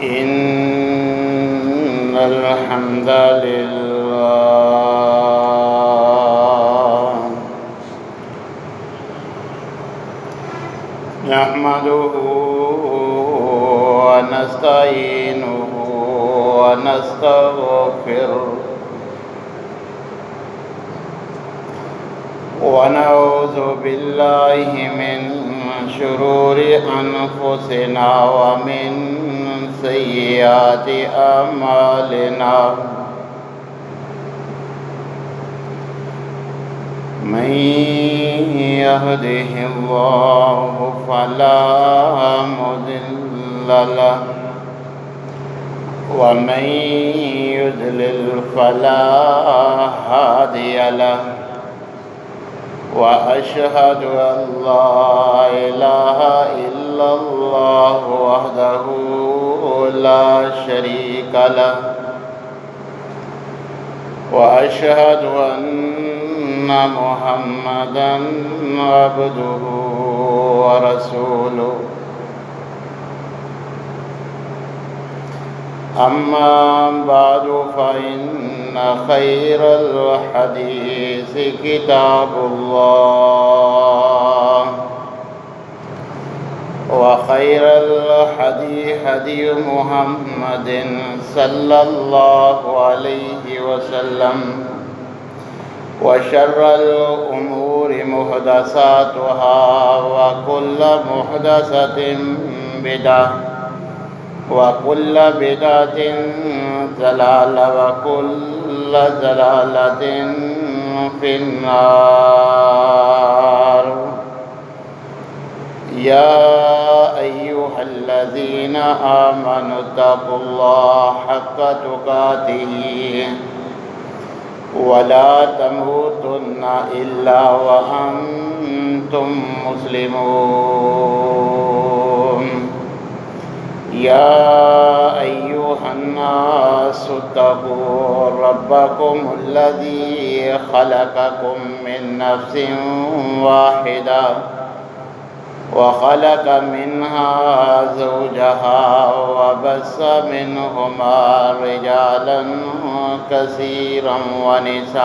إن الحمد لله نحمده ونستعينه ونستغفره ونعوذ بالله من شرور أنفسنا ومن سيئات أعمالنا من يهده الله فلا مضل له ومن يضلل فلا هادي له وأشهد أن لا إله إلا الله وحده لا شريك له وأشهد أن محمدًا عبده ورسوله أما بعد فإن خير الحديث كتاب الله وخير الهدي هدي محمد صلى الله عليه وسلم وشر الأمور محدثاتها وكل محدثة بدعة وكل بدعة ضلالة وكل ضلالة في النار يا أيها الذين آمنوا اتقوا الله حق تقاته ولا تموتن إلا وأنتم مسلمون يا أيها الناس اتقوا ربكم الذي خلقكم من نفس واحدة وخلق منها زوجها وبث منهما رجالا كثيرا ونساء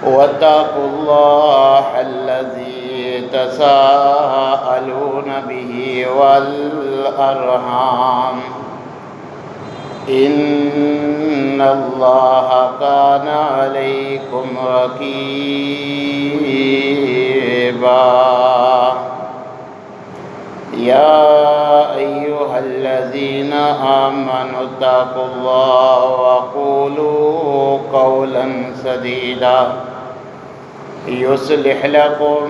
واتقوا الله الذي تساءلون به والأرحام إن الله كان عليكم رقيبا يا أيها الذين آمنوا اتقوا الله وقولوا قولا سديدا يصلح لكم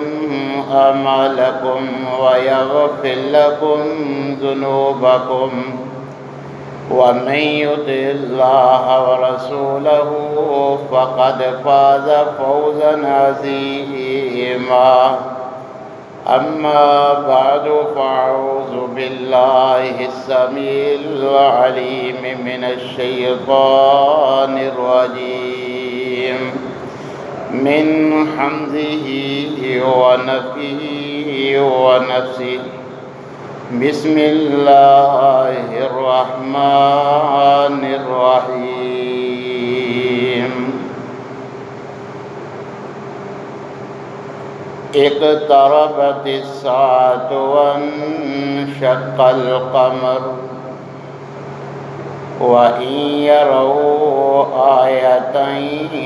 أعمالكم ويغفر لكم ذنوبكم ومن يطع الله ورسوله فقد فاز فوزا عظيما أما بعد فأعوذ بالله السميع العليم من الشيطان الرجيم من حمزه ونفخه ونفسه بسم الله الرحمن الرحيم اقتربت الساعة وانشق القمر وإن يروا آية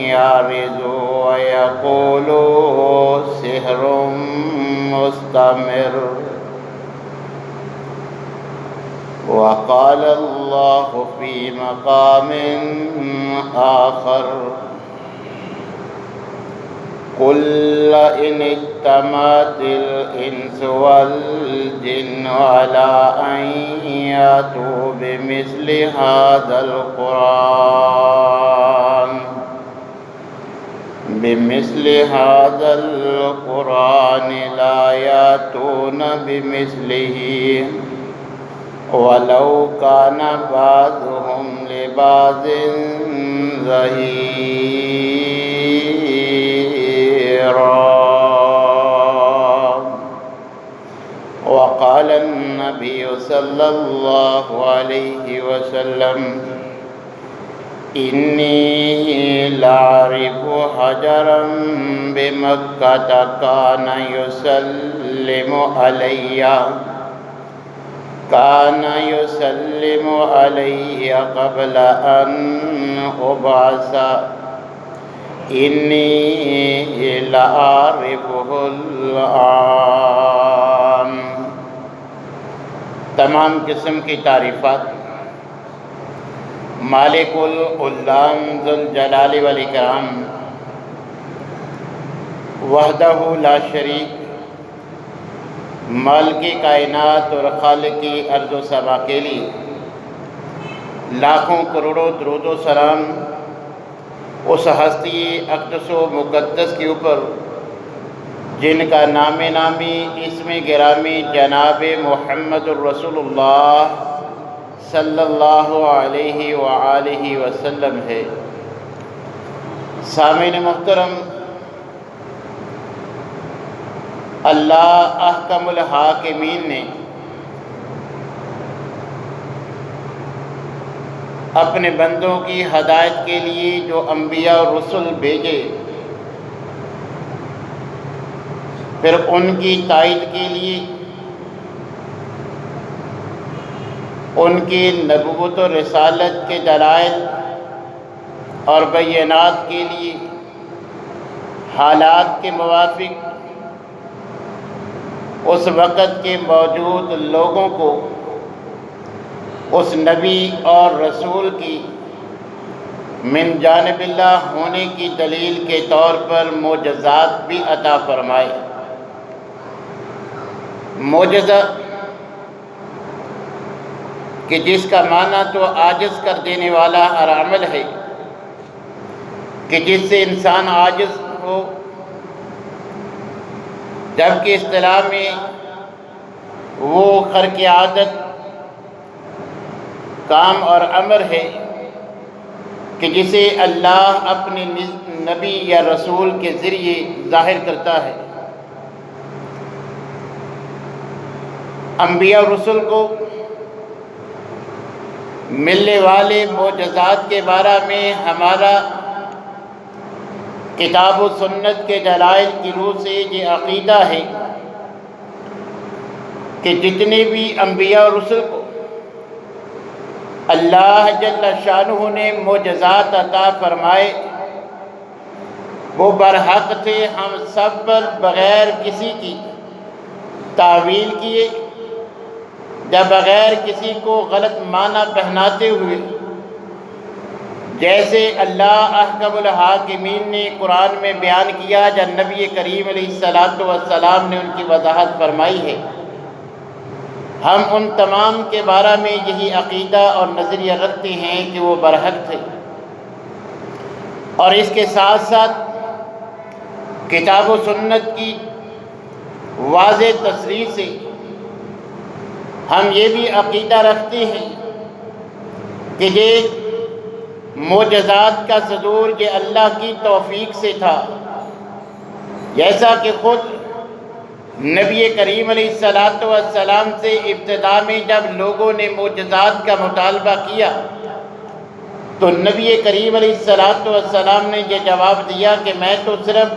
يعرضوا ويقولوا سحر مستمر وقال الله في مقام آخر قل إن اجتمعت الإنس والجن على أن يأتوا بمثل هذا القرآن لا يأتون بمثله ولو كان بعضهم لبعض ظهيرا وقال النبي صلى الله عليه وسلم إني لأعرف حجرا بمكة كان يسلم علي قبل أن أبعث إني لأعرفه الآن۔ تمام قسم کی تعریفات مالک العلام ذوالجلال والاکرام وحدہ لا شریک، مالک کائنات اور خالق ارض و سما کے لیے لاکھوں کروڑوں درود و سلام اس ہستی اقدس و مقدس کے اوپر جن کا نام نامی اسم گرامی جناب محمد الرسول اللہ صلی اللہ علیہ وآلہ وسلم ہے۔ سامعین محترم، اللہ احکم الحاکمین نے اپنے بندوں کی ہدایت کے لیے جو انبیاء اور رسل بھیجے، پھر ان کی تائید کے لیے، ان کی نبوت و رسالت کے دلائل اور بینات کے لیے حالات کے موافق اس وقت کے موجود لوگوں کو اس نبی اور رسول کی من جانب اللہ ہونے کی دلیل کے طور پر معجزات بھی عطا فرمائے۔ معجزہ کہ جس کا معنی تو عاجز کر دینے والا ہر عمل ہے، کہ جس سے انسان عاجز ہو، جبکہ اصطلاح میں وہ خرق عادت کام اور امر ہے کہ جسے اللہ اپنے نبی یا رسول کے ذریعے ظاہر کرتا ہے۔ انبیاء اور رسل کو ملنے والے معجزات کے بارے میں ہمارا کتاب و سنت کے دلائل کی روح سے یہ عقیدہ ہے کہ جتنے بھی انبیاء اور رسل کو اللہ جل شانہ نے معجزات عطا فرمائے، وہ برحق تھے ہم سب پر بغیر کسی کی تعویل کیے یا بغیر کسی کو غلط معنی پہناتے ہوئے، جیسے اللہ احکم الحاکمین نے قرآن میں بیان کیا جب نبی کریم علیہ السلام نے ان کی وضاحت فرمائی ہے۔ ہم ان تمام کے بارے میں یہی عقیدہ اور نظریہ رکھتے ہیں کہ وہ برحق تھے، اور اس کے ساتھ ساتھ کتاب و سنت کی واضح تصریح سے ہم یہ بھی عقیدہ رکھتے ہیں کہ یہ معجزات کا صدور یہ اللہ کی توفیق سے تھا، جیسا کہ خود نبی کریم علیہ السلام سے ابتدا میں جب لوگوں نے معجزات کا مطالبہ کیا تو نبی کریم علیہ السلام نے یہ جواب دیا کہ میں تو صرف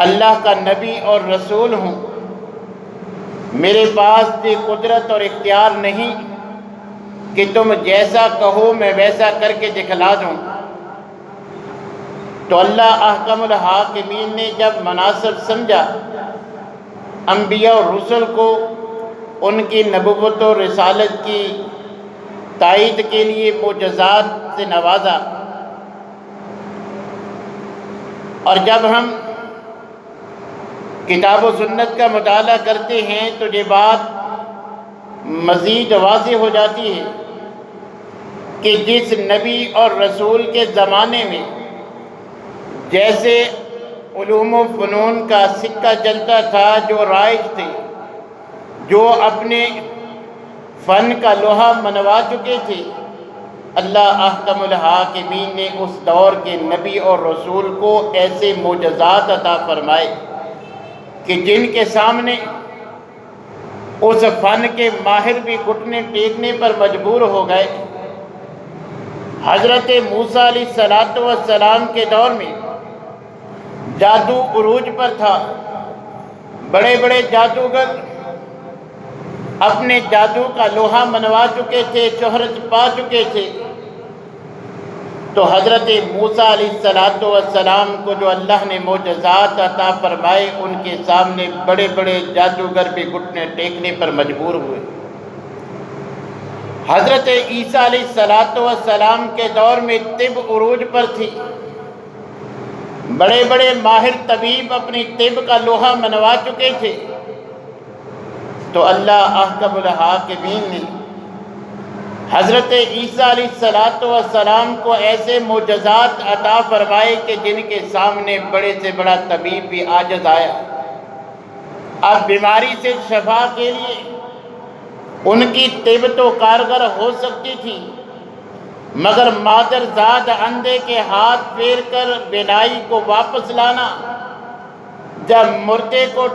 اللہ کا نبی اور رسول ہوں، میرے پاس یہ قدرت اور اختیار نہیں کہ تم جیسا کہو میں ویسا کر کے دکھلا دوں۔ تو اللہ احکم الحاکمین نے جب مناسب سمجھا انبیاء اور رسل کو ان کی نبوت و رسالت کی تائید کے لیے معجزات سے نوازا، اور جب ہم کتاب و سنت کا مطالعہ کرتے ہیں تو یہ بات مزید واضح ہو جاتی ہے کہ جس نبی اور رسول کے زمانے میں جیسے علوم و فنون کا سکہ چلتا تھا، جو رائج تھے، جو اپنے فن کا لوہا منوا چکے تھے، اللہ احکم الحاکمین نے اس دور کے نبی اور رسول کو ایسے معجزات عطا فرمائے کہ جن کے سامنے اس فن کے ماہر بھی گھٹنے ٹیکنے پر مجبور ہو گئے۔ حضرت موسیٰ علیہ السلام کے دور میں جادو عروج پر تھا۔ بڑے بڑے جادوگر اپنے جادو کا لوہا منوا چکے تھے، شہرت پا چکے تھے۔ تو حضرت موسیٰ علیہ السلام کو جو اللہ نے معجزات عطا فرمائے، ان کے سامنے بڑے بڑے جادوگر بھی گھٹنے ٹیکنے پر مجبور ہوئے۔ حضرت عیسیٰ علیہ السلام کے دور میں طب عروج پر تھی۔ بڑے بڑے ماہر طبیب اپنی طب کا لوہا منوا چکے تھے۔ تو اللہ احکم الحاکمین نے حضرت عیسیٰ علیہ السلام کو ایسے معجزات عطا فرمائے کہ جن کے سامنے بڑے سے بڑا طبیب بھی عاجز آیا۔ اب بیماری سے شفا کے لیے ان کی طب تو کارگر ہو سکتی تھی، مگر مادر زاد اندھے کے ہاتھ پھیر کر بینائی کو واپس لانا، جب مردے کو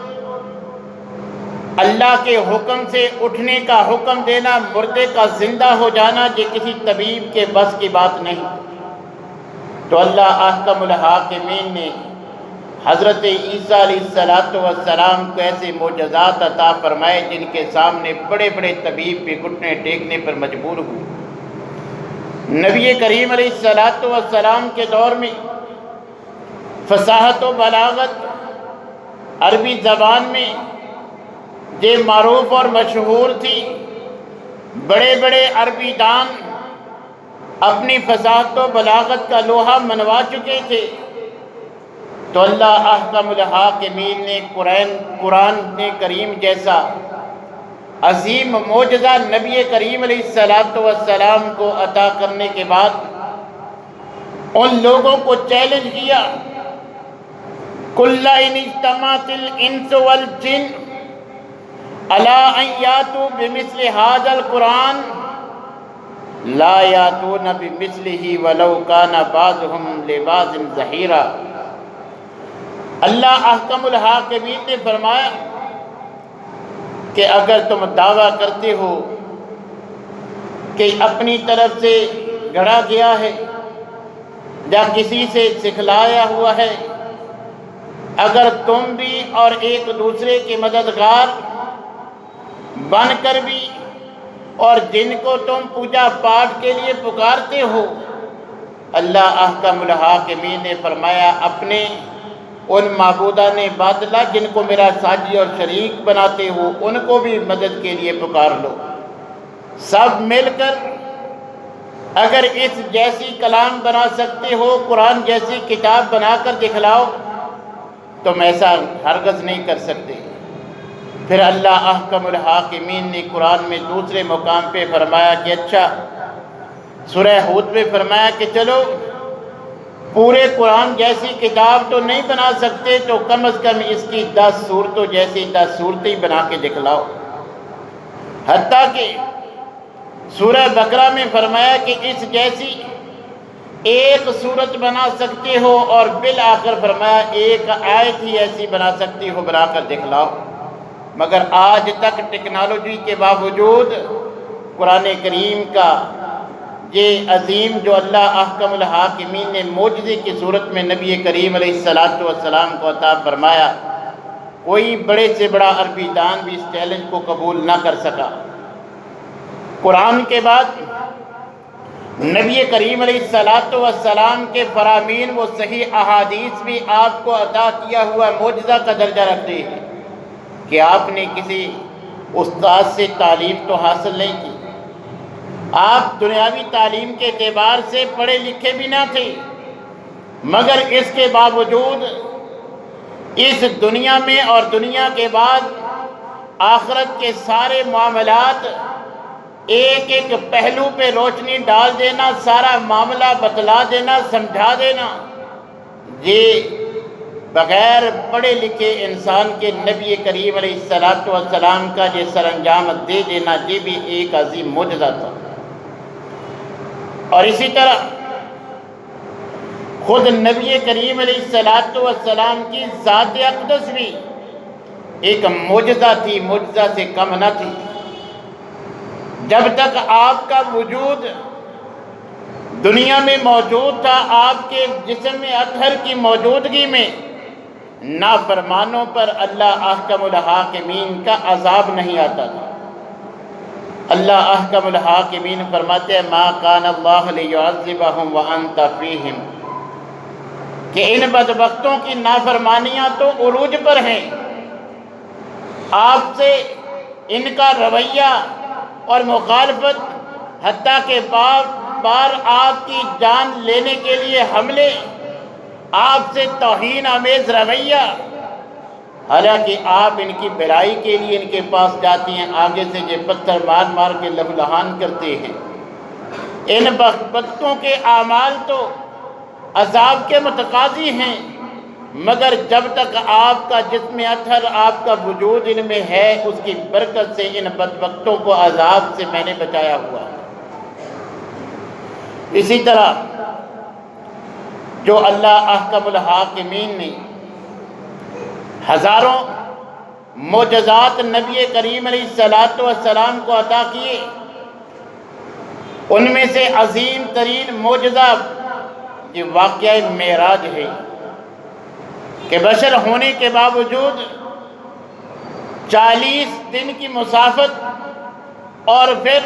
اللہ کے حکم سے اٹھنے کا حکم دینا، مردے کا زندہ ہو جانا، یہ کسی طبیب کے بس کی بات نہیں۔ تو اللہ احکم الحاکمین نے حضرت عیسیٰ علیہ السلام کو ایسے معجزات عطا فرمائے جن کے سامنے بڑے بڑے طبیب بھی گھٹنے ٹیکنے پر مجبور ہوئے۔ نبی کریم علیہ السلام کے دور میں فصاحت و بلاغت عربی زبان میں یہ معروف اور مشہور تھی۔ بڑے بڑے عربی دان اپنی فصاحت و بلاغت کا لوہا منوا چکے تھے۔ تو اللہ احکم الحاکمین نے قرآن کریم جیسا عظیم معجزہ نبی کریم علیہ السلام کو عطا کرنے کے بعد ان لوگوں کو چیلنج کیا، کُلَّ إِنِ اجْتَمَعَتِ الْإِنسُ وَالْجِنُّ عَلَىٰ أَن يَأْتُوا بِمِثْلِ هَٰذَا الْقُرْآنِ لَا يَأْتُونَ بِمِثْلِهِ وَلَوْ كَانَ بَعْضُهُمْ لِبَعْضٍ ظَهِيرًا۔ اللہ احکم الحاکمین نے فرمایا کہ اگر تم دعویٰ کرتے ہو کہ اپنی طرف سے گھڑا گیا ہے یا کسی سے سکھلایا ہوا ہے، اگر تم بھی اور ایک دوسرے کے مددگار بن کر بھی اور جن کو تم پوجا پاٹ کے لیے پکارتے ہو، اللہ احکم الحاکمین نے فرمایا اپنے ان معبودان باطلہ جن کو میرا ساجی اور شریک بناتے ہو ان کو بھی مدد کے لیے پکار لو۔ سب مل کر اگر اس جیسی کلام بنا سکتے ہو، قرآن جیسی کتاب بنا کر دکھلاؤ، تم ایسا ہرگز نہیں کر سکتے۔ پھر اللہ احکم الحاکمین نے قرآن میں دوسرے مقام پہ فرمایا کہ اچھا، سورہ ہود میں فرمایا کہ چلو پورے قرآن جیسی کتاب تو نہیں بنا سکتے تو کم از کم اس کی 10 صورتوں جیسی 10 صورتیں بنا کے دکھلاؤ۔ حتیٰ کہ سورہ بقرہ میں فرمایا کہ اس جیسی ایک صورت بنا سکتے ہو، اور بالآخر فرمایا ایک آیت ہی ایسی بنا سکتے ہو، بنا کر دکھلاؤ۔ مگر آج تک ٹیکنالوجی کے باوجود قرآن کریم کا یہ عظیم جو اللہ احکم الحاکمین نے معجزے کی صورت میں نبی کریم علیہ السلام کو عطا فرمایا، کوئی بڑے سے بڑا عربی دان بھی اس چیلنج کو قبول نہ کر سکا۔ قرآن کے بعد نبی کریم علیہ السلام کے فرامین وہ صحیح احادیث بھی آپ کو عطا کیا ہوا معجزہ کا درجہ رکھتے ہیں کہ آپ نے کسی استاد سے تعلیم تو حاصل نہیں کی، آپ دنیاوی تعلیم کے اعتبار سے پڑھے لکھے بھی نہ تھے، مگر اس کے باوجود اس دنیا میں اور دنیا کے بعد آخرت کے سارے معاملات ایک ایک پہلو پہ روشنی ڈال دینا، سارا معاملہ بتلا دینا، سمجھا دینا، یہ بغیر پڑھے لکھے انسان کے نبی کریم علیہ السلام کا یہ سر انجام دے دینا، یہ بھی ایک عظیم معجزہ تھا۔ اور اسی طرح خود نبی کریم علیہ السلام کی ذات اقدس بھی ایک معجزہ تھی، معجزہ سے کم نہ تھی۔ جب تک آپ کا وجود دنیا میں موجود تھا، آپ کے جسم اطہر کی موجودگی میں نافرمانوں پر اللہ احکم الحاکمین کا عذاب نہیں آتا تھا۔ اللہ احکم الحاکمین فرماتے ہیں ما کان اللہ لیعذبہم وانت فیہم، کہ ان بدبختوں کی نافرمانیاں تو عروج پر ہیں، آپ سے ان کا رویہ اور مخالفت، حتیٰ کہ بار بار آپ کی جان لینے کے لیے حملے، آپ سے توہین آمیز رویہ، حالانکہ آپ ان کی بھلائی کے لیے ان کے پاس جاتی ہیں، آگے سے یہ پتھر مار مار کے لہو لہان کرتے ہیں۔ ان بدبختوں کے اعمال تو عذاب کے متقاضی ہیں، مگر جب تک آپ کا جسم اطہر، آپ کا وجود ان میں ہے، اس کی برکت سے ان بدبختوں کو عذاب سے میں نے بچایا ہوا ہے۔ اسی طرح جو اللہ احکم الحاکمین نے ہزاروں معجزات نبی کریم علیہ السلام کو عطا کیے، ان میں سے عظیم ترین معجزہ یہ واقعہ معراج ہے کہ بشر ہونے کے باوجود 40 دن کی مسافت اور پھر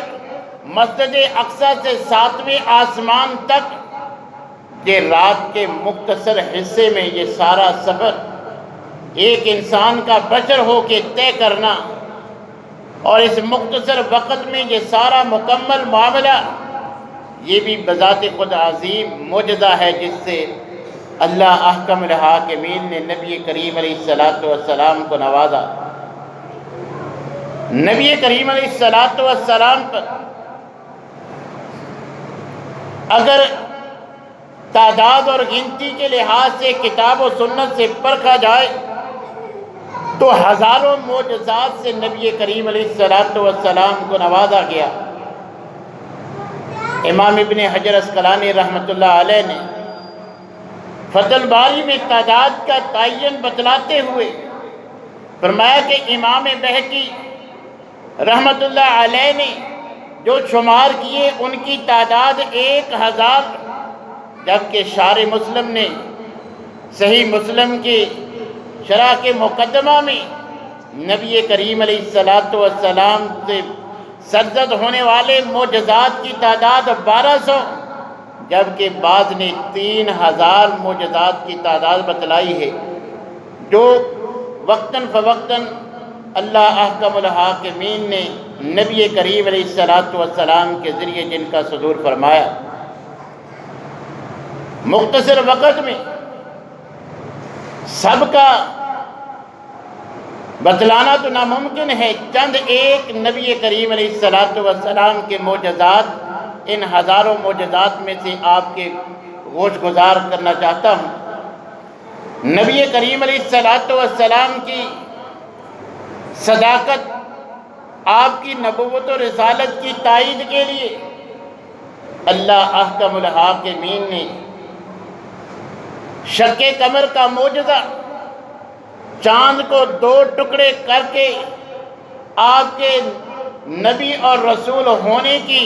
مسجد اقصی سے 7ویں آسمان تک، یہ رات کے مختصر حصے میں یہ سارا سفر ایک انسان کا بشر ہو کے طے کرنا، اور اس مختصر وقت میں یہ سارا مکمل معاملہ، یہ بھی بذات خود عظیم معجزہ ہے جس سے اللہ احکم الحاکمین نے نبی کریم علیہ السلام کو نوازا۔ نبی کریم علیہ السلام پر اگر تعداد اور گنتی کے لحاظ سے کتاب و سنت سے پرکھا جائے تو ہزاروں معجزات سے نبی کریم علیہ السلام کو نوازا گیا۔ امام ابن حجر عسقلانی رحمۃ اللہ علیہ نے فتح الباری میں تعداد کا تعین بتلاتے ہوئے فرمایا کہ امام بہقی رحمۃ اللہ علیہ نے جو شمار کیے ان کی تعداد 1000، جبکہ شارح مسلم نے صحیح مسلم کی شرح کے مقدمہ میں نبی کریم علیہ السلام سے سرزد ہونے والے معجزات کی تعداد 1200، جبکہ بعض نے 3000 معجزات کی تعداد بتلائی ہے، جو وقتاً فوقتاً اللہ احکم الحاکمین نے نبی کریم علیہ السلام کے ذریعے جن کا صدور فرمایا۔ مختصر وقت میں سب کا بتلانا تو ناممکن ہے، چند ایک نبی کریم علیہ السلام کے معجزات، ان ہزاروں معجزات میں سے آپ کے گوش گزار کرنا چاہتا ہوں۔ نبی کریم علیہ السلام کی صداقت، آپ کی نبوت و رسالت کی تائید کے لیے اللہ احکم الحاکمین نے شق قمر کا معجزہ، چاند کو 2 ٹکڑے کر کے آپ کے نبی اور رسول ہونے کی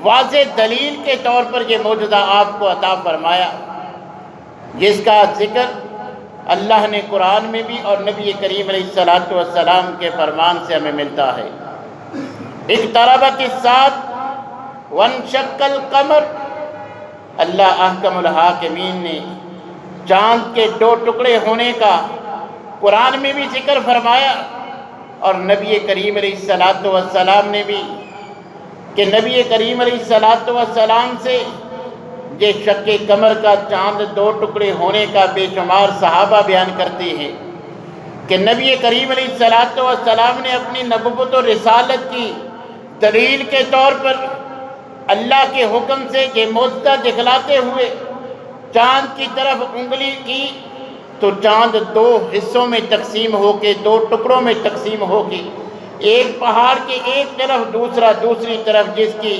واضح دلیل کے طور پر یہ معجزہ آپ کو عطا فرمایا، جس کا ذکر اللہ نے قرآن میں بھی اور نبی کریم علیہ السلام کے فرمان سے ہمیں ملتا ہے۔ اقتربت الساعۃ وانشق القمر، اللہ احکم الحاکمین نے چاند کے 2 ٹکڑے ہونے کا قرآن میں بھی ذکر فرمایا، اور نبی کریم علیہ السلام نے بھی، کہ نبی کریم علیہ السلام سے یہ شق قمر کا چاند 2 ٹکڑے ہونے کا بے شمار صحابہ بیان کرتے ہیں کہ نبی کریم علیہ السلام نے اپنی نبوت و رسالت کی دلیل کے طور پر اللہ کے حکم سے یہ معجزہ دکھلاتے ہوئے چاند کی طرف انگلی کی تو چاند 2 حصوں میں تقسیم ہو کے، 2 ٹکڑوں میں تقسیم ہو کے، ایک پہاڑ کے ایک طرف، دوسرا دوسری طرف، جس کی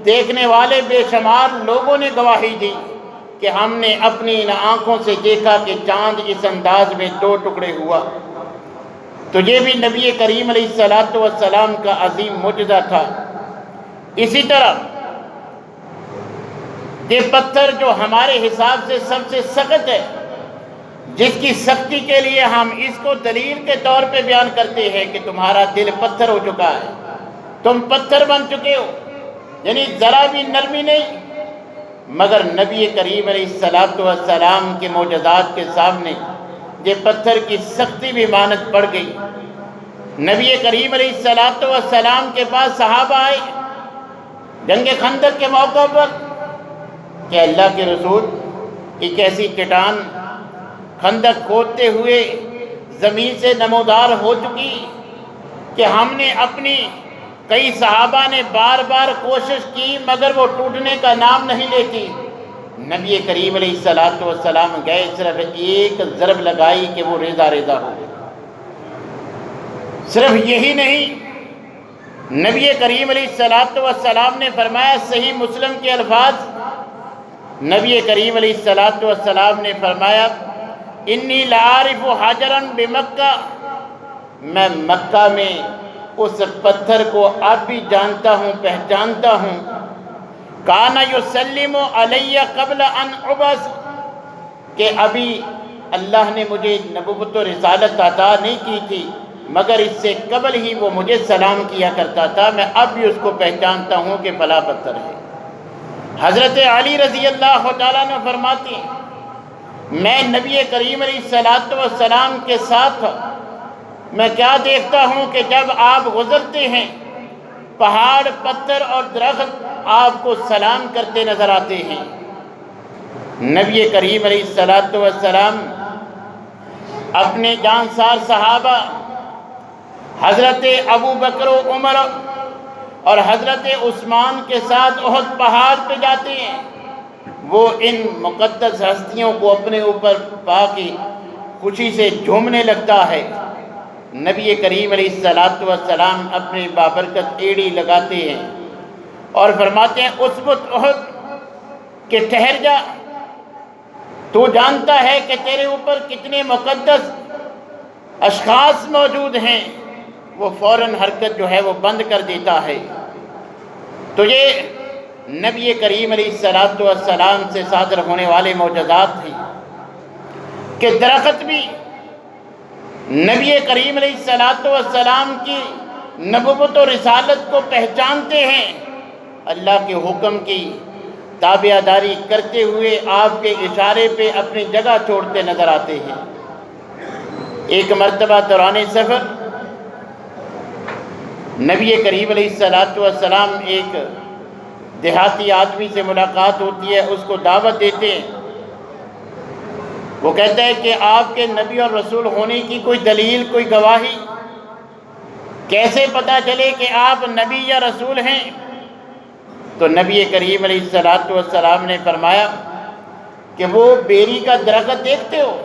دیکھنے والے بے شمار لوگوں نے گواہی دی کہ ہم نے اپنی ان آنکھوں سے دیکھا کہ چاند اس انداز میں 2 ٹکڑے ہوا۔ تو یہ بھی نبی کریم علیہ الصلوۃ والسلام کا عظیم معجزہ تھا۔ اسی طرح یہ پتھر جو ہمارے حساب سے سب سے سخت ہے، جس کی سختی کے لیے ہم اس کو دلیل کے طور پہ بیان کرتے ہیں کہ تمہارا دل پتھر ہو چکا ہے، تم پتھر بن چکے ہو، یعنی ذرا بھی نرمی نہیں۔ مگر نبی کریم علیہ الصلوۃ والسلام کے معجزات کے سامنے یہ پتھر کی سختی بھی مانت پڑ گئی۔ نبی کریم علیہ الصلوۃ والسلام کے پاس صحابہ آئے جنگ خندق کے موقع پر کہ اللہ کے رسول، ایک ایسی چٹان خندق کھودتے ہوئے زمین سے نمودار ہو چکی کہ ہم نے اپنی کئی صحابہ نے بار بار کوشش کی مگر وہ ٹوٹنے کا نام نہیں لیتی۔ نبی کریم علیہ الصلوۃ والسلام گئے، صرف ایک ضرب لگائی کہ وہ ریزہ ریزہ ہو گئی۔ صرف یہی نہیں، نبی کریم علیہ الصلوۃ والسلام نے فرمایا، صحیح مسلم کے الفاظ، نبی کریم علیہ الصلوۃ والسلام نے فرمایا، انی لعارف حجرا بمکہ، میں مکہ میں اس پتھر کو اب بھی جانتا ہوں، پہچانتا ہوں، کان یسلم علی قبل ان ابعث، کہ ابھی اللہ نے مجھے نبوت و رسالت عطا نہیں کی تھی مگر اس سے قبل ہی وہ مجھے سلام کیا کرتا تھا، میں اب بھی اس کو پہچانتا ہوں کہ فلاں پتھر ہے۔ حضرت علی رضی اللہ تعالیٰ نے فرماتے ہیں، میں نبی کریم علیہ الصلوۃ والسلام کے ساتھ تھا، میں کیا دیکھتا ہوں کہ جب آپ گزرتے ہیں پہاڑ، پتھر اور درخت آپ کو سلام کرتے نظر آتے ہیں۔ نبی کریم علیہ الصلوۃ والسلام اپنے جانسار صحابہ حضرت ابو بکر و عمر اور حضرت عثمان کے ساتھ احد پہاڑ پہ جاتے ہیں، وہ ان مقدس ہستیوں کو اپنے اوپر پا کے خوشی سے جھومنے لگتا ہے۔ نبی کریم علیہ الصلوۃ والسلام اپنی بابرکت ایڑی لگاتے ہیں اور فرماتے ہیں، اثبت احد، کہ ٹھہر جا، تو جانتا ہے کہ تیرے اوپر کتنے مقدس اشخاص موجود ہیں۔ وہ فوراً حرکت جو ہے وہ بند کر دیتا ہے۔ تو یہ نبی کریم علیہ الصلوۃ والسلام سے صادر ہونے والے معجزات ہیں کہ درخت بھی نبی کریم علیہ الصلوۃ والسلام کی نبوت و رسالت کو پہچانتے ہیں، اللہ کے حکم کی تابع داری کرتے ہوئے آپ کے اشارے پہ اپنی جگہ چھوڑتے نظر آتے ہیں۔ ایک مرتبہ دوران سفر نبی کریم علیہ الصلوۃ والسلام ایک دیہاتی آدمی سے ملاقات ہوتی ہے، اس کو دعوت دیتے ہیں۔ وہ کہتا ہے کہ آپ کے نبی اور رسول ہونے کی کوئی دلیل، کوئی گواہی، کیسے پتہ چلے کہ آپ نبی یا رسول ہیں؟ تو نبی کریم علیہ الصلوۃ والسلام نے فرمایا کہ وہ بیری کا درخت دیکھتے ہو،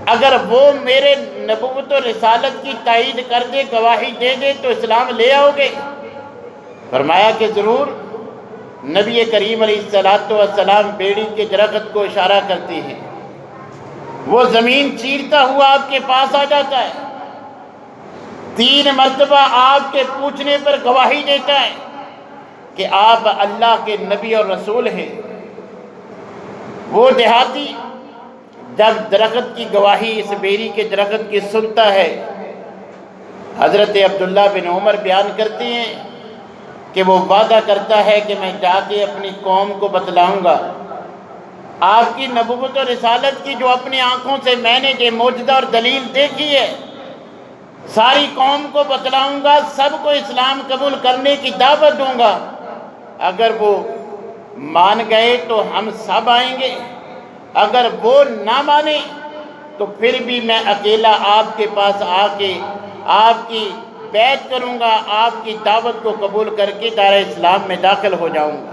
اگر وہ میرے نبوت و رسالت کی تائید کر دے، گواہی دے دے تو اسلام لے آؤ گے؟ فرمایا کہ ضرور۔ نبی کریم علیہ الصلوۃ والسلام بیڑی کے درخت کو اشارہ کرتے ہیں، وہ زمین چیرتا ہوا آپ کے پاس آ جاتا ہے، 3 مرتبہ آپ کے پوچھنے پر گواہی دیتا ہے کہ آپ اللہ کے نبی اور رسول ہیں۔ وہ دیہاتی جب درخت کی گواہی اس بیری کے درخت کی سنتا ہے، حضرت عبداللہ بن عمر بیان کرتے ہیں کہ وہ وعدہ کرتا ہے کہ میں جا کے اپنی قوم کو بتلاؤں گا، آپ کی نبوت و رسالت کی جو اپنی آنکھوں سے میں نے یہ معجزہ اور دلیل دیکھی ہے، ساری قوم کو بتلاؤں گا، سب کو اسلام قبول کرنے کی دعوت دوں گا۔ اگر وہ مان گئے تو ہم سب آئیں گے، اگر وہ نہ مانے تو پھر بھی میں اکیلا آپ کے پاس آ کے آپ کی بیعت کروں گا، آپ کی دعوت کو قبول کر کے دار اسلام میں داخل ہو جاؤں گا۔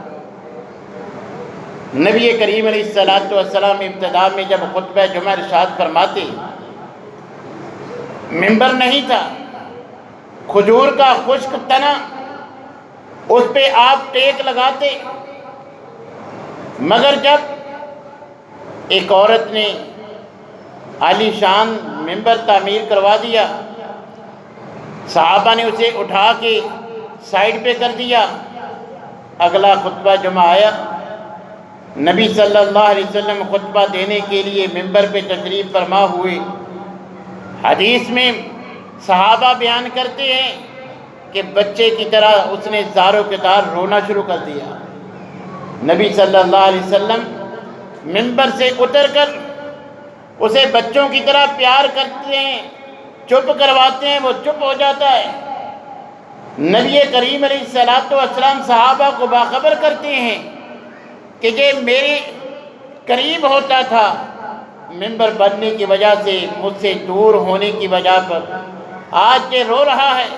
نبی کریم علیہ الصلوۃ والسلام ابتدا میں جب خطبہ جمعہ ارشاد فرماتے، منبر نہیں تھا، کھجور کا خشک تنا، اس پہ آپ ٹیک لگاتے، مگر جب ایک عورت نے عالی شان منبر تعمیر کروا دیا، صحابہ نے اسے اٹھا کے سائڈ پہ کر دیا۔ اگلا خطبہ جمعہ آیا، نبی صلی اللہ علیہ وسلم خطبہ دینے کے لیے ممبر پہ تشریف فرما ہوئے۔ حدیث میں صحابہ بیان کرتے ہیں کہ بچے کی طرح اس نے زار و کتار رونا شروع کر دیا۔ نبی صلی اللہ علیہ وسلم ممبر سے اتر کر اسے بچوں کی طرح پیار کرتے ہیں، چپ کرواتے ہیں، وہ چپ ہو جاتا ہے۔ نبی کریم علیہ السلام صحابہ کو باخبر کرتے ہیں کہ یہ میرے قریب ہوتا تھا، ممبر بننے کی وجہ سے، مجھ سے دور ہونے کی وجہ پر آج یہ رو رہا ہے،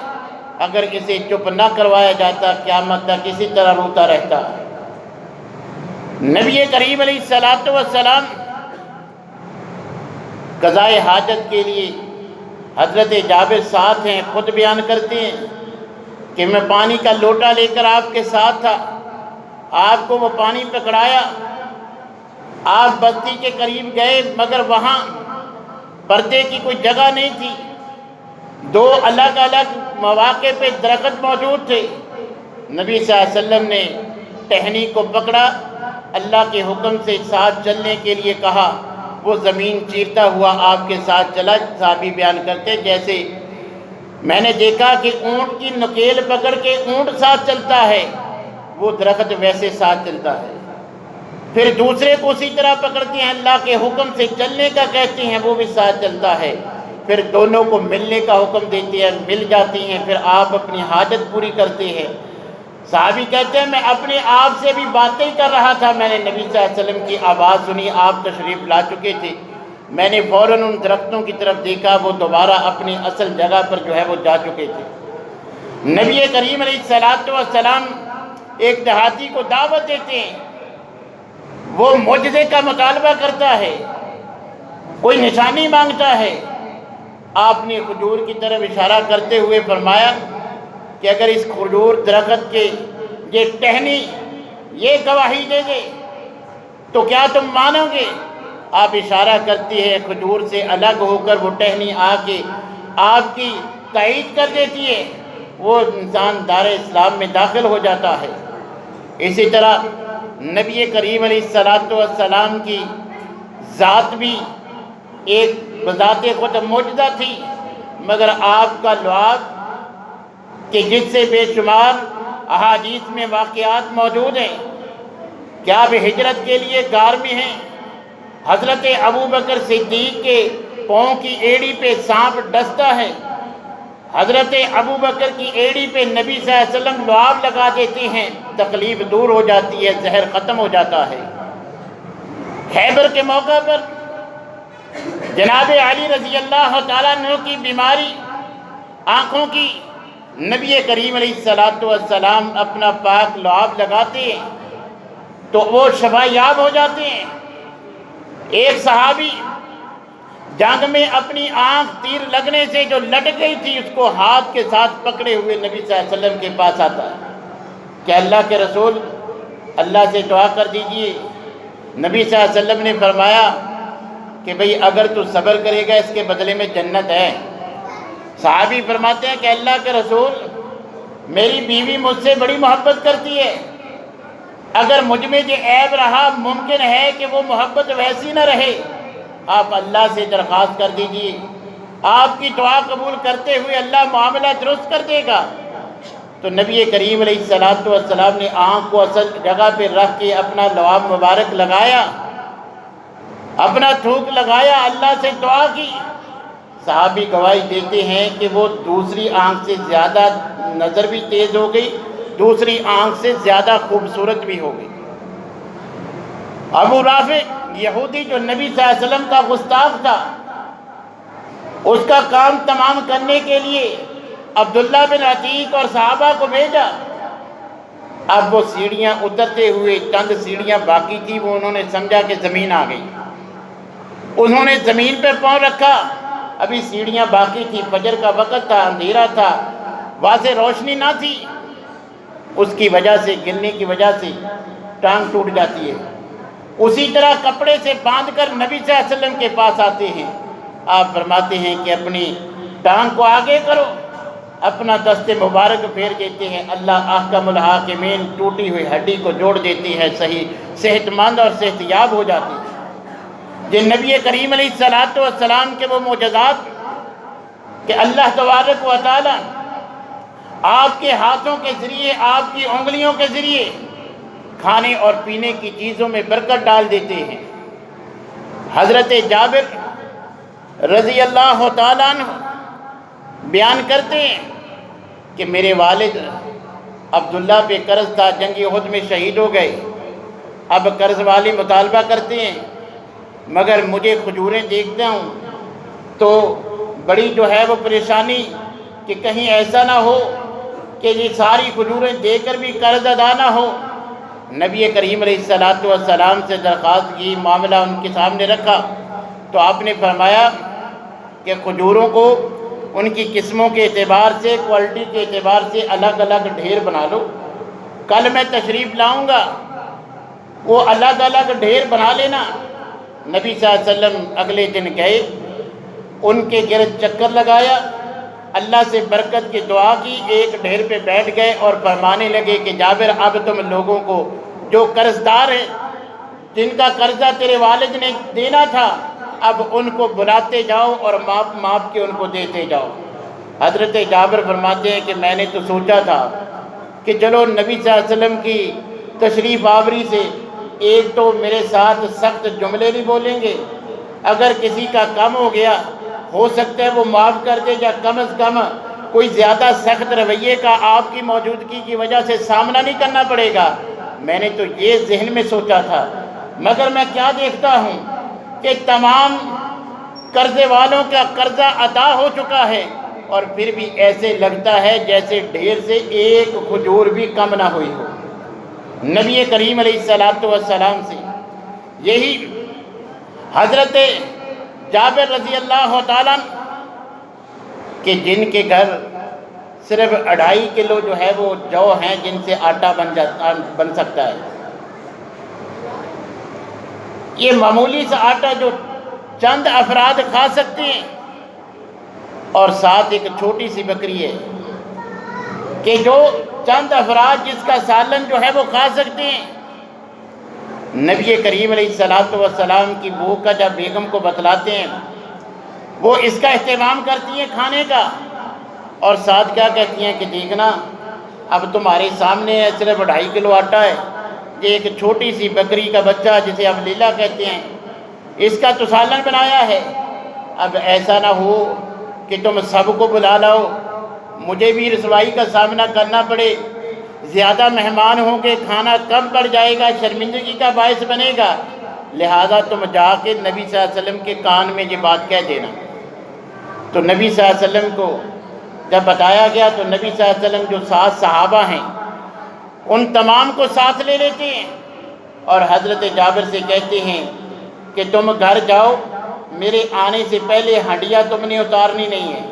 اگر اسے چپ نہ کروایا جاتا قیامت تک اسی طرح روتا رہتا۔ نبی کریم علیہ السلام قضائے حاجت کے لیے حضرت جابر ساتھ ہیں، خود بیان کرتے ہیں کہ میں پانی کا لوٹا لے کر آپ کے ساتھ تھا، آپ کو وہ پانی پکڑایا، آپ بستی کے قریب گئے مگر وہاں پردے کی کوئی جگہ نہیں تھی، دو الگ الگ مواقع پہ درخت موجود تھے۔ نبی صلی اللہ علیہ وسلم نے ٹہنی کو پکڑا، اللہ کے حکم سے ساتھ چلنے کے لیے کہا، وہ زمین چیرتا ہوا آپ کے ساتھ چلا۔ صحابی بیان کرتے جیسے میں نے دیکھا کہ اونٹ کی نکیل پکڑ کے اونٹ ساتھ چلتا ہے، وہ درخت ویسے ساتھ چلتا ہے۔ پھر دوسرے کو اسی طرح پکڑتے ہیں، اللہ کے حکم سے چلنے کا کہتے ہیں، وہ بھی ساتھ چلتا ہے۔ پھر دونوں کو ملنے کا حکم دیتے ہیں، مل جاتی ہیں، پھر آپ اپنی حاجت پوری کرتے ہیں۔ صحابی کہتے ہیں میں اپنے آپ سے بھی باتیں کر رہا تھا، میں نے نبی صلی اللہ علیہ وسلم کی آواز سنی، آپ تشریف لا چکے تھے، میں نے فوراً ان درختوں کی طرف دیکھا، وہ دوبارہ اپنی اصل جگہ پر جو ہے وہ جا چکے تھے۔ نبی کریم علیہ السلام ایک دیہاتی کو دعوت دیتے ہیں، وہ معجزے کا مطالبہ کرتا ہے، کوئی نشانی مانگتا ہے۔ آپ نے کھجور کی طرف اشارہ کرتے ہوئے فرمایا کہ اگر اس کھجور درخت کے یہ ٹہنی یہ گواہی دے دے تو کیا تم مانو گے؟ آپ اشارہ کرتی ہے، کھجور سے الگ ہو کر وہ ٹہنی آ کے آپ کی تائید کر دیتی ہے، وہ انسان دار اسلام میں داخل ہو جاتا ہے۔ اسی طرح نبی کریم علیہ السلام کی ذات بھی ایک بذات خود معجزہ تھی، مگر آپ کا لعاب کہ جس سے بے شمار احادیث میں واقعات موجود ہیں کہ آپ ہجرت کے لیے غار میں ہیں، حضرت ابوبکر صدیق کے پاؤں کی ایڑی پہ سانپ ڈستا ہے، حضرت ابوبکر کی ایڑی پہ نبی صلی اللہ علیہ وسلم لعاب لگا دیتے ہیں، تکلیف دور ہو جاتی ہے، زہر ختم ہو جاتا ہے۔ خیبر کے موقع پر جناب علی رضی اللہ تعالیٰ عنہ کی بیماری آنکھوں کی، نبی کریم علیہ السلام اپنا پاک لعاب لگاتے ہیں تو وہ شفا یاب ہو جاتے ہیں۔ ایک صحابی جنگ میں اپنی آنکھ تیر لگنے سے جو لٹ گئی تھی اس کو ہاتھ کے ساتھ پکڑے ہوئے نبی صلی اللہ علیہ وسلم کے پاس آتا ہے کہ اللہ کے رسول اللہ سے دعا کر دیجئے۔ نبی صلی اللہ علیہ وسلم نے فرمایا کہ بھئی اگر تو صبر کرے گا اس کے بدلے میں جنت ہے۔ صحابی فرماتے ہیں کہ اللہ کے رسول میری بیوی مجھ سے بڑی محبت کرتی ہے، اگر مجھ میں یہ عیب رہا ممکن ہے کہ وہ محبت ویسی نہ رہے، آپ اللہ سے درخواست کر دیجئے، آپ کی دعا قبول کرتے ہوئے اللہ معاملہ درست کر دے گا۔ تو نبی کریم علیہ السلام نے آنکھ کو اصل جگہ پہ رکھ کے اپنا لعاب مبارک لگایا، اپنا تھوک لگایا، اللہ سے دعا کی۔ صحابی گواہی دیتے ہیں کہ وہ دوسری آنکھ سے زیادہ نظر بھی تیز ہو گئی، دوسری آنکھ سے زیادہ خوبصورت بھی ہو گئی۔ ابو رافع یہودی جو نبی صلی اللہ علیہ وسلم کا گستاخ تھا، اس کا کام تمام کرنے کے لیے عبداللہ بن عتیق اور صحابہ کو بھیجا۔ اب وہ سیڑھیاں اترتے ہوئے چند سیڑھیاں باقی تھی، وہ انہوں نے سمجھا کہ زمین آ گئی، انہوں نے زمین پہ پاؤں رکھا، ابھی سیڑھیاں باقی تھی، فجر کا وقت تھا، اندھیرا تھا، واضح روشنی نہ تھی، اس کی وجہ سے گرنے کی وجہ سے ٹانگ ٹوٹ جاتی ہے۔ اسی طرح کپڑے سے باندھ کر نبی صلی اللہ علیہ وسلم کے پاس آتے ہیں، آپ فرماتے ہیں کہ اپنی ٹانگ کو آگے کرو، اپنا دست مبارک پھیر دیتے ہیں، اللہ احکم الحاکمین ٹوٹی ہوئی ہڈی کو جوڑ دیتی ہے، صحیح صحت مند اور صحت یاب ہو جاتی ہے۔ یہ نبی کریم علیہ السلام کے وہ معجزات کہ اللہ تبارک و تعالی آپ کے ہاتھوں کے ذریعے، آپ کی انگلیوں کے ذریعے کھانے اور پینے کی چیزوں میں برکت ڈال دیتے ہیں۔ حضرت جابر رضی اللہ تعالیٰ عنہ بیان کرتے ہیں کہ میرے والد عبداللہ پہ قرض تھا، جنگ احد میں شہید ہو گئے۔ اب قرض والی مطالبہ کرتے ہیں، مگر مجھے کھجوریں دیکھتا ہوں تو بڑی جو ہے وہ پریشانی کہ کہیں ایسا نہ ہو کہ یہ ساری کھجوریں دے کر بھی قرض ادا نہ ہو۔ نبی کریم علیہ السلام سے درخواست کی، معاملہ ان کے سامنے رکھا تو آپ نے فرمایا کہ کھجوروں کو ان کی قسموں کے اعتبار سے، کوالٹی کے اعتبار سے الگ الگ ڈھیر بنا لو، کل میں تشریف لاؤں گا، وہ الگ الگ ڈھیر بنا لینا۔ نبی صلی اللہ علیہ وسلم اگلے دن گئے، ان کے گرد چکر لگایا، اللہ سے برکت کی دعا کی، ایک ڈھیر پہ بیٹھ گئے اور فرمانے لگے کہ جابر اب تم لوگوں کو جو قرض دار ہیں، جن کا قرضہ تیرے والد نے دینا تھا، اب ان کو بلاتے جاؤ اور ماپ کے ان کو دیتے جاؤ۔ حضرت جابر فرماتے ہیں کہ میں نے تو سوچا تھا کہ چلو نبی صلی اللہ علیہ وسلم کی تشریف آوری سے ایک تو میرے ساتھ سخت جملے نہیں بولیں گے، اگر کسی کا کم ہو گیا ہو سکتا ہے وہ معاف کر دے، یا کم از کم کوئی زیادہ سخت رویے کا آپ کی موجودگی کی وجہ سے سامنا نہیں کرنا پڑے گا۔ میں نے تو یہ ذہن میں سوچا تھا، مگر میں کیا دیکھتا ہوں کہ تمام قرضے والوں کا قرضہ ادا ہو چکا ہے، اور پھر بھی ایسے لگتا ہے جیسے ڈھیر سے ایک کھجور بھی کم نہ ہوئی ہو۔ نبی کریم علیہ السلام سے یہی حضرت جابر رضی اللہ تعالیٰ کہ جن کے گھر صرف 2.5 کلو جو ہے وہ جو ہیں جن سے آٹا بن سکتا ہے، یہ معمولی سا آٹا جو چند افراد کھا سکتے ہیں، اور ساتھ ایک چھوٹی سی بکری ہے کہ جو چند افراد جس کا سالن جو ہے وہ کھا سکتے ہیں۔ نبی کریم علیہ السلام کی بو کا جب بیگم کو بتلاتے ہیں، وہ اس کا اہتمام کرتی ہیں کھانے کا، اور ساتھ کیا کہتی ہیں کہ دیکھنا اب تمہارے سامنے ہے صرف 2.5 کلو آٹا ہے، یہ ایک چھوٹی سی بکری کا بچہ جسے اب لیلا کہتے ہیں، اس کا تو سالن بنایا ہے، اب ایسا نہ ہو کہ تم سب کو بلا لاؤ، مجھے بھی رسوائی کا سامنا کرنا پڑے، زیادہ مہمان ہوں گے، کھانا کم پڑ جائے گا، شرمندگی کا باعث بنے گا، لہذا تم جا کے نبی صلی اللہ علیہ وسلم کے کان میں یہ بات کہہ دینا۔ تو نبی صلی اللہ علیہ وسلم کو جب بتایا گیا تو نبی صلی اللہ علیہ وسلم جو 7 صحابہ ہیں ان تمام کو ساتھ لے لیتے ہیں، اور حضرت جابر سے کہتے ہیں کہ تم گھر جاؤ، میرے آنے سے پہلے ہنڈیاں تم نے اتارنی نہیں ہے،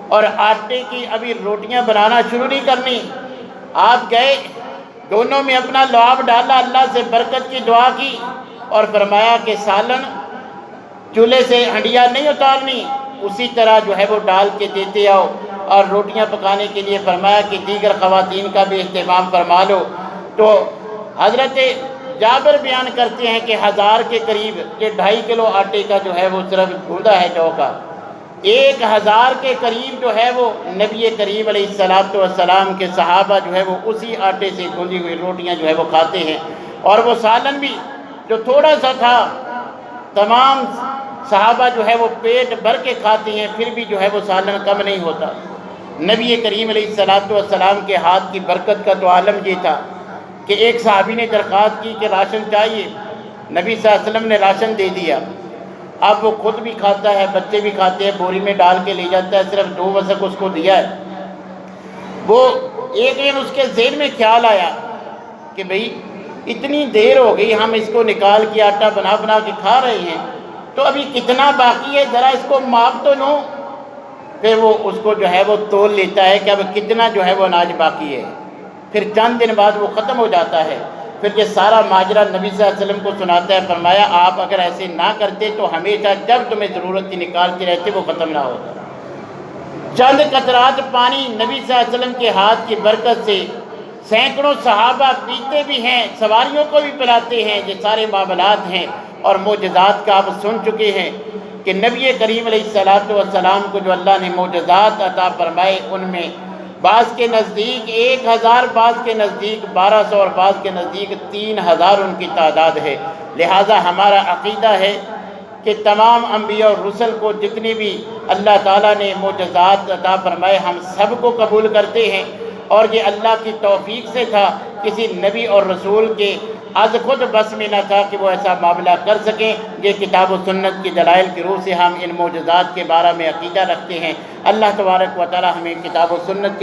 اور آٹے کی ابھی روٹیاں بنانا شروع نہیں کرنی۔ آپ گئے، دونوں میں اپنا لعاب ڈالا، اللہ سے برکت کی دعا کی، اور فرمایا کہ سالن چولہے سے ہنڈیاں نہیں اتارنی، اسی طرح جو ہے وہ ڈال کے دیتے آؤ، اور روٹیاں پکانے کے لیے فرمایا کہ دیگر خواتین کا بھی اہتمام فرما لو۔ تو حضرت جابر بیان کرتے ہیں کہ 1000 کے قریب، یہ 2.5 کلو آٹے کا جو ہے وہ صرف گوندا ہے جو کا، 1000 کے قریب جو ہے وہ نبی کریم علیہ السلام کے صحابہ جو ہے وہ اسی آٹے سے گوندی ہوئی روٹیاں جو ہے وہ کھاتے ہیں، اور وہ سالن بھی جو تھوڑا سا تھا تمام صحابہ جو ہے وہ پیٹ بھر کے کھاتے ہیں، پھر بھی جو ہے وہ سالن کم نہیں ہوتا۔ نبی کریم علیہ السلام کے ہاتھ کی برکت کا تو عالم یہ تھا کہ ایک صحابی نے درخواست کی کہ راشن چاہیے، نبی صلی اللہ علیہ وسلم نے راشن دے دیا، اب وہ خود بھی کھاتا ہے، بچے بھی کھاتے ہیں، بوری میں ڈال کے لے جاتا ہے، صرف 2 وسق اس کو دیا ہے۔ وہ ایک دن اس کے ذہن میں خیال آیا کہ بھئی اتنی دیر ہو گئی، ہم اس کو نکال کے آٹا بنا بنا کے کھا رہے ہیں، تو ابھی کتنا باقی ہے، ذرا اس کو ماپ تو لوں۔ پھر وہ اس کو جو ہے وہ تول لیتا ہے کہ اب کتنا جو ہے وہ اناج باقی ہے، پھر چند دن بعد وہ ختم ہو جاتا ہے۔ پھر یہ سارا ماجرا نبی صلی اللہ علیہ وسلم کو سناتا ہے، فرمایا آپ اگر ایسے نہ کرتے تو ہمیشہ جب تمہیں ضرورت تھی نکالتے رہتے، وہ ختم نہ ہوتا۔ چند قطرات پانی نبی صلی اللہ علیہ وسلم کے ہاتھ کی برکت سے سینکڑوں صحابہ پیتے بھی ہیں، سواریوں کو بھی پلاتے ہیں۔ یہ سارے معاملات ہیں اور معجزات کا آپ سن چکے ہیں کہ نبی کریم علیہ السلام کو جو اللہ نے معجزات عطا فرمائے، ان میں بعض کے نزدیک 1000، بعض کے نزدیک 1200 اور بعض کے نزدیک 3000 ان کی تعداد ہے۔ لہٰذا ہمارا عقیدہ ہے کہ تمام انبیاء اور رسل کو جتنی بھی اللہ تعالیٰ نے معجزات عطا فرمائے ہم سب کو قبول کرتے ہیں، اور یہ اللہ کی توفیق سے تھا، کسی نبی اور رسول کے از خود بس میں نہ تھا کہ وہ ایسا معاملہ کر سکیں۔ یہ کتاب و سنت کی دلائل کی روح سے ہم ان معجزات کے بارے میں عقیدہ رکھتے ہیں۔ اللہ تبارک و تعالی ہمیں کتاب و سنت